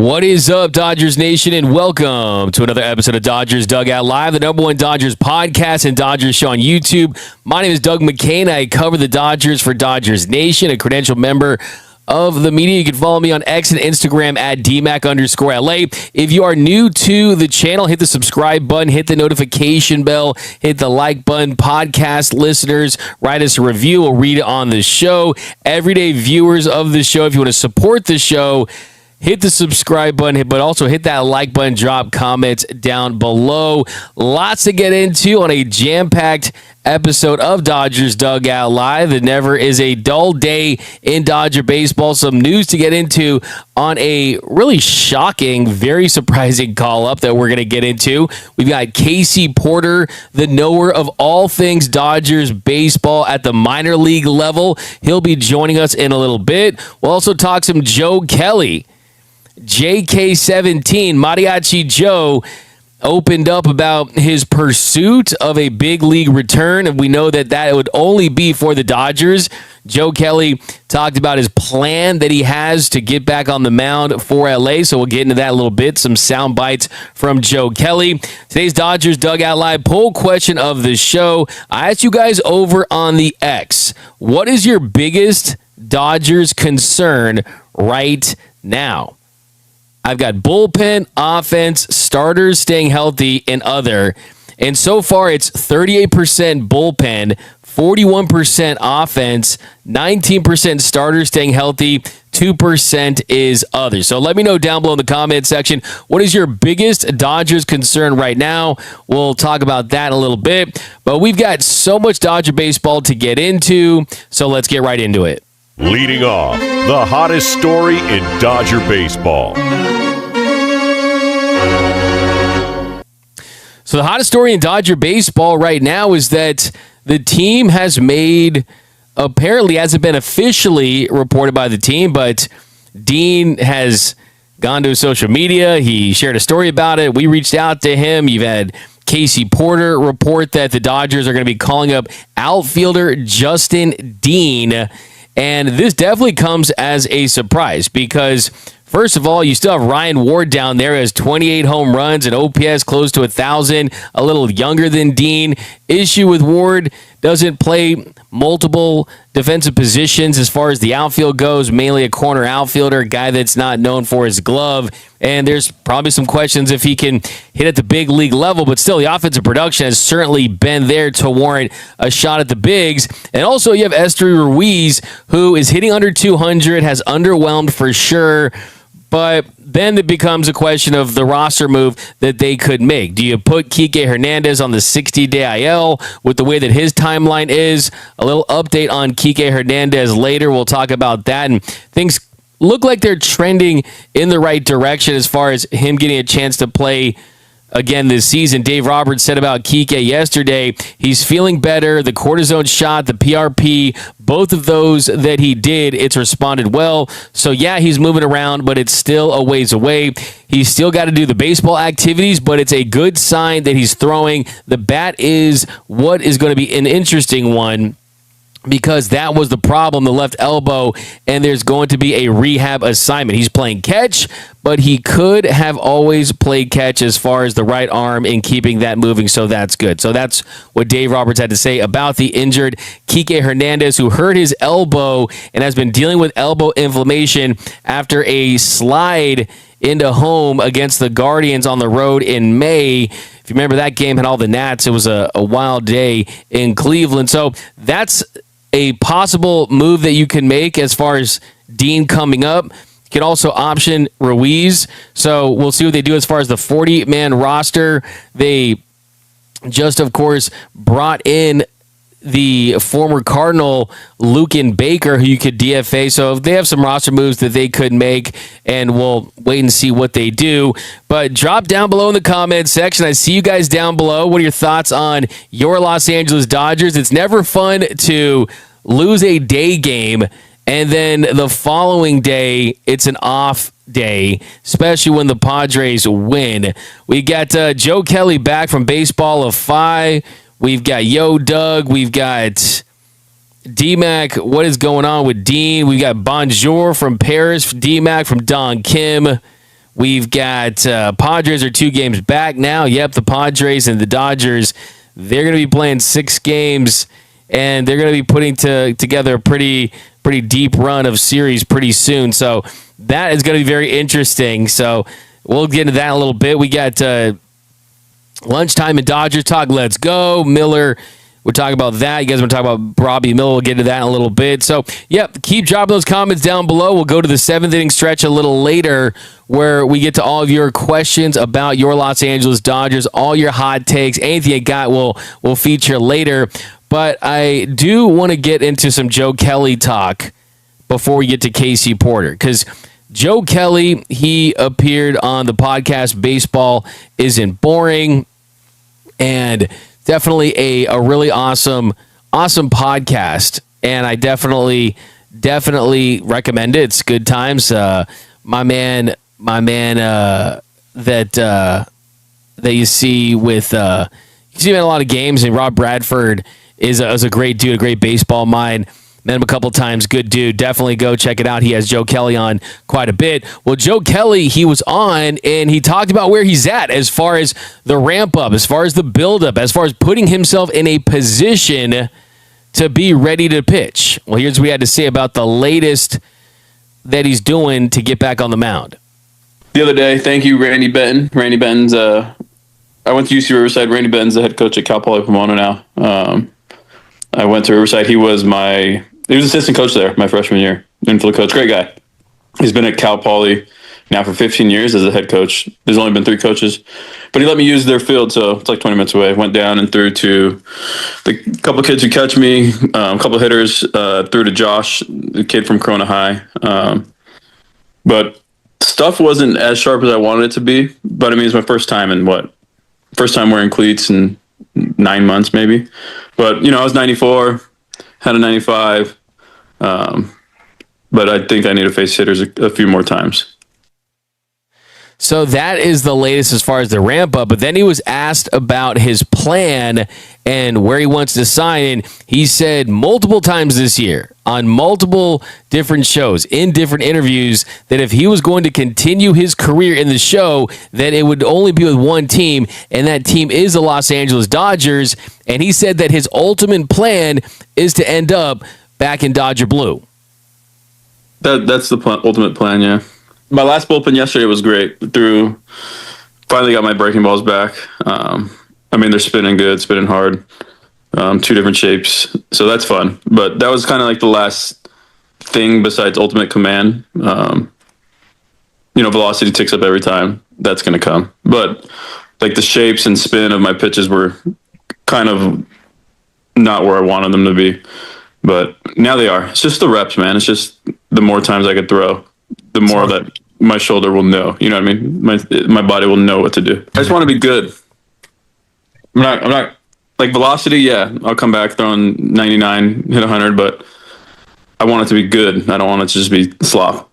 What is up, Dodgers Nation, and welcome to another episode of Dodgers Dugout Live, the number one Dodgers podcast and Dodgers show on YouTube. My name is Doug McCain. I cover the Dodgers for Dodgers Nation, a credentialed member of the media. You can follow me on X and Instagram at DMAC_LA. If you are new to the channel, hit the subscribe button, hit the notification bell, hit the like button. Podcast listeners, write us a review. We'll read it on the show. Everyday viewers of the show, if you want to support the show, hit the subscribe button, but also hit that like button, drop comments down below. Lots to get into on a jam-packed episode of Dodgers Dugout Live. It never is a dull day in Dodger baseball. Some news to get into on a really shocking, very surprising call-up that we're going to get into. We've got Casey Porter, the knower of all things Dodgers baseball at the minor league level. He'll be joining us in a little bit. We'll also talk some Joe Kelly. JK17, Mariachi Joe, opened up about his pursuit of a big league return, and we know that would only be for the Dodgers. Joe Kelly talked about his plan that he has to get back on the mound for LA, so we'll get into that a little bit. Some sound bites from Joe Kelly. Today's Dodgers Dugout Live poll question of the show. I asked you guys over on the X, what is your biggest Dodgers concern right now? I've got bullpen, offense, starters staying healthy, and other. And so far, it's 38% bullpen, 41% offense, 19% starters staying healthy, 2% is others. So let me know down below in the comment section, what is your biggest Dodgers concern right now? We'll talk about that in a little bit. But we've got so much Dodger baseball to get into, so let's get right into it. Leading off, the hottest story in Dodger baseball. So the hottest story in Dodger baseball right now is that the team has made, apparently hasn't been officially reported by the team, but Dean has gone to social media. He shared a story about it. We reached out to him. You've had Casey Porter report that the Dodgers are going to be calling up outfielder Justin Dean. And this definitely comes as a surprise because, first of all, you still have Ryan Ward down there as 28 home runs and OPS close to 1,000, a little younger than Dean. Issue with Ward, doesn't play multiple defensive positions as far as the outfield goes, mainly a corner outfielder, a guy that's not known for his glove. And there's probably some questions if he can hit at the big league level, but still the offensive production has certainly been there to warrant a shot at the bigs. And also you have Esteury Ruiz, who is hitting under 200, has underwhelmed for sure. But then it becomes a question of the roster move that they could make. Do you put Kike Hernandez on the 60-day IL with the way that his timeline is? A little update on Kike Hernandez later. We'll talk about that. And things look like they're trending in the right direction as far as him getting a chance to play again this season. Dave Roberts said about Kike yesterday, he's feeling better. The cortisone shot, the PRP, both of those that he did, it's responded well. So yeah, he's moving around, but it's still a ways away. He's still got to do the baseball activities, but it's a good sign that he's throwing. The bat is what is going to be an interesting one, because that was the problem, the left elbow, and there's going to be a rehab assignment. He's playing catch, but he could have always played catch as far as the right arm in keeping that moving, so that's good. So that's what Dave Roberts had to say about the injured Kike Hernandez, who hurt his elbow and has been dealing with elbow inflammation after a slide into home against the Guardians on the road in May. If you remember that game, had all the Nats. It was a wild day in Cleveland. So that's a possible move that you can make as far as Dean coming up. You can also option Ruiz. So we'll see what they do as far as the 40-man roster. They just, of course, brought in the former Cardinal Luken Baker, who you could DFA. So they have some roster moves that they could make, and we'll wait and see what they do. But drop down below in the comments section. I see you guys down below. What are your thoughts on your Los Angeles Dodgers? It's never fun to lose a day game, and then the following day, it's an off day, especially when the Padres win. We got Joe Kelly back from Baseball of Fi. We've got Yo Doug. We've got D-Mac. What is going on with Dean? We've got Bonjour from Paris. D-Mac from Don Kim. We've got Padres are 2 games back now. Yep, the Padres and the Dodgers, they're going to be playing 6 games, and they're going to be putting together a pretty deep run of series pretty soon. So that is going to be very interesting. So we'll get into that in a little bit. We got lunchtime in Dodgers talk. Let's go. Miller, we'll talk about that. You guys want to talk about Robbie Miller? We'll get into that in a little bit. So, yep, keep dropping those comments down below. We'll go to the 7th inning stretch a little later where we get to all of your questions about your Los Angeles Dodgers, all your hot takes. Anything you got we'll feature later. But I do want to get into some Joe Kelly talk before we get to Casey Porter, because Joe Kelly, he appeared on the podcast Baseball Isn't Boring, and definitely a really awesome podcast, and I definitely recommend it. It's good times. My man that you see with you see him in a lot of games, and Rob Bradford is a great dude, a great baseball mind. Met him a couple times. Good dude. Definitely go check it out. He has Joe Kelly on quite a bit. Well, Joe Kelly, he was on, and he talked about where he's at as far as the ramp up, as far as the build up, as far as putting himself in a position to be ready to pitch. Well, here's what we had to say about the latest that he's doing to get back on the mound. The other day, thank you, Randy Benton. Randy Benton's, I went to UC Riverside. Randy Benton's the head coach at Cal Poly Pomona now. I went to Riverside. He was assistant coach there my freshman year, infield coach. Great guy. He's been at Cal Poly now for 15 years as a head coach. There's only been 3 coaches, but he let me use their field, so it's like 20 minutes away. Went down and threw to the couple kids who catch me, a couple of hitters, threw to Josh, the kid from Corona High. But stuff wasn't as sharp as I wanted it to be. But I mean, it's my first time wearing cleats in 9 months maybe. But, I was 94, had a 95. But I think I need to face hitters a few more times. So that is the latest as far as the ramp up. But then he was asked about his plan and where he wants to sign. And he said multiple times this year on multiple different shows, in different interviews, that if he was going to continue his career in the show, then it would only be with one team. And that team is the Los Angeles Dodgers. And he said that his ultimate plan is to end up back in Dodger blue. That's the ultimate plan, yeah. My last bullpen yesterday was great. Finally got my breaking balls back. They're spinning good, spinning hard. 2 different shapes. So that's fun. But that was kind of like the last thing besides ultimate command. Velocity ticks up every time. That's going to come. But like the shapes and spin of my pitches were kind of not where I wanted them to be. But now they are. It's just the reps, man. It's just the more times I could throw, the more that my shoulder will know. You know what I mean? My body will know what to do. I just want to be good. I'm not like velocity. Yeah, I'll come back throwing 99, hit 100, but I want it to be good. I don't want it to just be slop.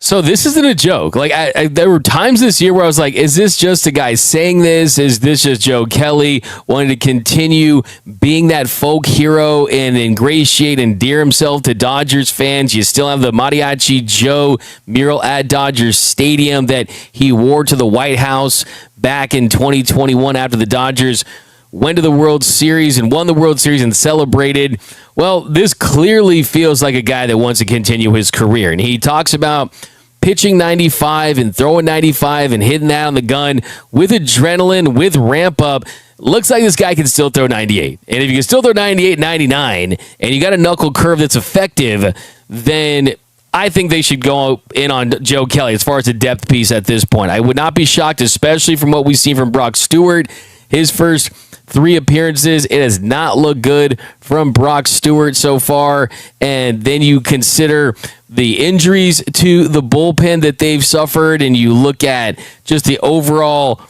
So this isn't a joke. Like there were times this year where I was like, is this just a guy saying this? Is this just Joe Kelly wanting to continue being that folk hero and ingratiate and endear himself to Dodgers fans? You still have the Mariachi Joe mural at Dodgers Stadium that he wore to the White House back in 2021 after the Dodgers went to the World Series and won the World Series and celebrated. Well, this clearly feels like a guy that wants to continue his career. And he talks about pitching 95 and throwing 95 and hitting that on the gun with adrenaline, with ramp up. Looks like this guy can still throw 98. And if you can still throw 98, 99, and you got a knuckle curve that's effective, then I think they should go in on Joe Kelly as far as the depth piece at this point. I would not be shocked, especially from what we've seen from Brock Stewart. His first 3 appearances, it has not looked good from Brock Stewart so far. And then you consider the injuries to the bullpen that they've suffered, and you look at just the overall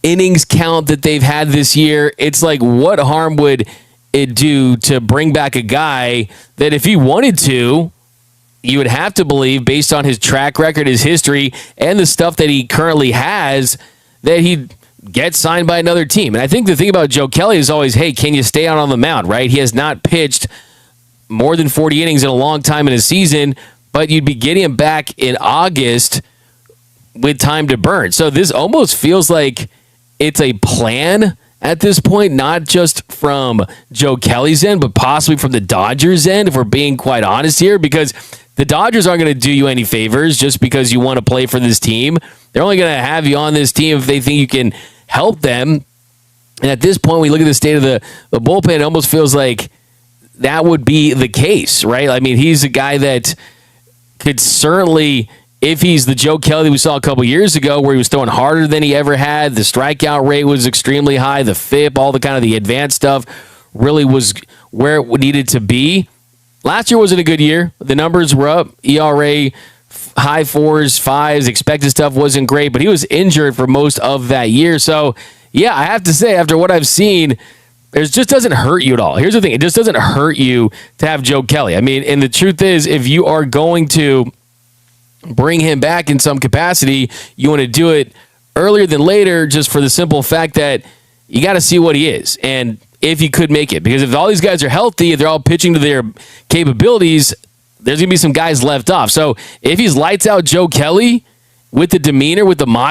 innings count that they've had this year. It's like, what harm would it do to bring back a guy that if he wanted to, you would have to believe, based on his track record, his history, and the stuff that he currently has, that he'd get signed by another team. And I think the thing about Joe Kelly is always, hey, can you stay out on the mound, right? He has not pitched more than 40 innings in a long time in a season, but you'd be getting him back in August with time to burn. So this almost feels like it's a plan at this point, not just from Joe Kelly's end, but possibly from the Dodgers' end, if we're being quite honest here, because the Dodgers aren't going to do you any favors just because you want to play for this team. They're only going to have you on this team if they think you can help them. And at this point, when you look at the state of the bullpen, it almost feels like that would be the case, right? I mean, he's a guy that could certainly, if he's the Joe Kelly we saw a couple years ago where he was throwing harder than he ever had, the strikeout rate was extremely high, the FIP, all the kind of the advanced stuff really was where it needed to be. Last year wasn't a good year. The numbers were up. ERA, high 4s, 5s, expected stuff wasn't great, but he was injured for most of that year. So, yeah, I have to say, after what I've seen, it just doesn't hurt you at all. Here's the thing. It just doesn't hurt you to have Joe Kelly. I mean, and the truth is, if you are going to bring him back in some capacity, you want to do it earlier than later just for the simple fact that you got to see what he is and if he could make it. Because if all these guys are healthy, they're all pitching to their capabilities, there's going to be some guys left off. So if he's lights out Joe Kelly with the demeanor, with the moxie,